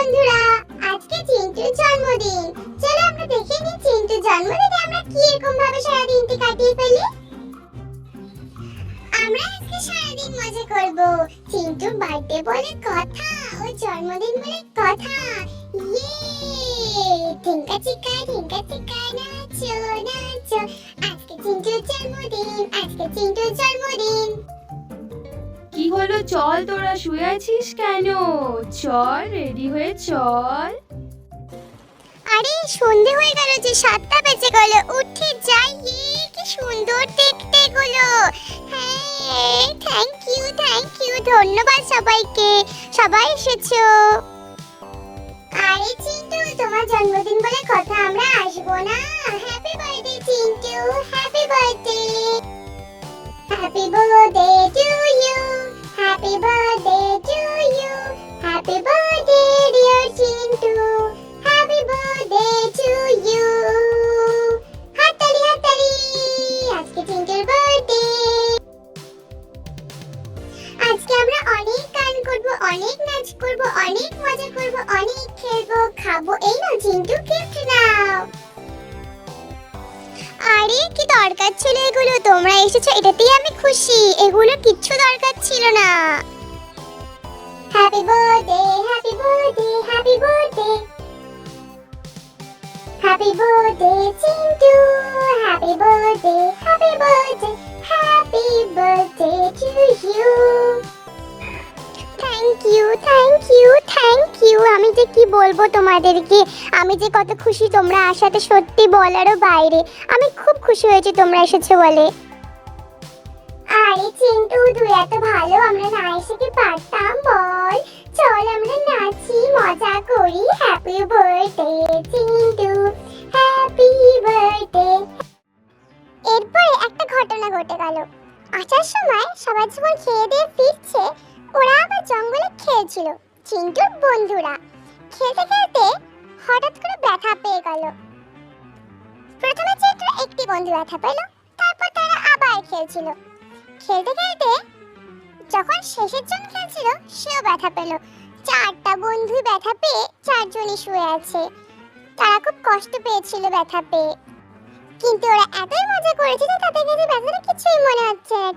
বন্ধুরা, আজকে চিন্টুর জন্মদিন। চলো আমরা দেখে নিই চিন্টুর জন্মদিনে আমরা কি রকম ভাবে সারা দিনটি কাটিয়ে ফেলি। আমরা আজকে সারাদিন মজা করব। চিন্টুর বার্থডে বলে কথা, ও জন্মদিন বলে কথা। ইয়ে! টিঙ্কা চিকা নাচো নাচো। আজকে চিন্টুর জন্মদিন, আজকে চিন্টুর জন্মদিন। কি হলো, চল, তোরা শুয়ে আছিস কেন? চল, রেডি হয়ে চল। আরে সন্ধে হয়ে গেল যে, 7টা বেজে গেল, উঠে যাই। কি সুন্দর দেখতে গুলো। হ্যাঁ, থ্যাংক ইউ, ধন্যবাদ সবাইকে, সবাই এসেছো। আরে চিন্টু, তোমার জন্মদিন বলে কথা, আমরা আসবো না? Happy birthday Chintu, happy birthday. Happy birthday to you, happy birthday to you, happy birthday dear Chintu, happy birthday to you. হাততালি হাততালি, আজকে চিন্টুর বার্থডে। আজকে আমরা অনেক গান করব, অনেক নাচ করব, অনেক মজা করব, অনেক খেলবো, খাবো। এই নাও চিন্টু, গিফট নাও। আরে কি দরকার ছিল এগুলো? তোমরা এসেছো, এটাতেই আমি খুশি। এগুলো কিচ্ছু দরকার ছিল না। Happy birthday, happy birthday, happy birthday, happy birthday Chintu, happy birthday, happy birthday, happy birthday to you. Thank you. আমি যে কি বলবো তোমাদেরকে, আমি যে কত খুশি তোমরা আসাতে, সত্যি বলারও বাইরে। আমি খুব খুশি হয়েছি তোমরা এসেছো বলে। আরে চিন্টু, তুই এত ভালো, আমরা না এসে কি পারতাম বল? চল আমরা নাচি, মজা করি। Happy birthday Chintu, happy birthday. এরপরে একটা ঘটনা ঘটে গেল। আসার সময় সবাই যখন খেয়ে দিয়ে ফিরছে, ওরা আবার জঙ্গলে খেলছিল। চিন্টুর বন্ধুরা খেলতে খেলতে হঠাৎ করে ব্যথা পেয়ে গেল। প্রথমে চিন্টুর একটি বন্ধু ব্যথা পেল, তারপর তারা আবার খেলছিল। খেলতে খেলতে যখন শেষের জন খেলছিল, সেও ব্যথা পেল। 4টা বন্ধু ব্যথা পেয়ে 4জনই শুয়ে আছে। তারা খুব কষ্ট পেয়েছিল ব্যথা পেয়ে, কিন্তু ওরা এতই মজা করেছে যে তাদের কাছে ব্যথাটা কিছুই মনে হচ্ছে না।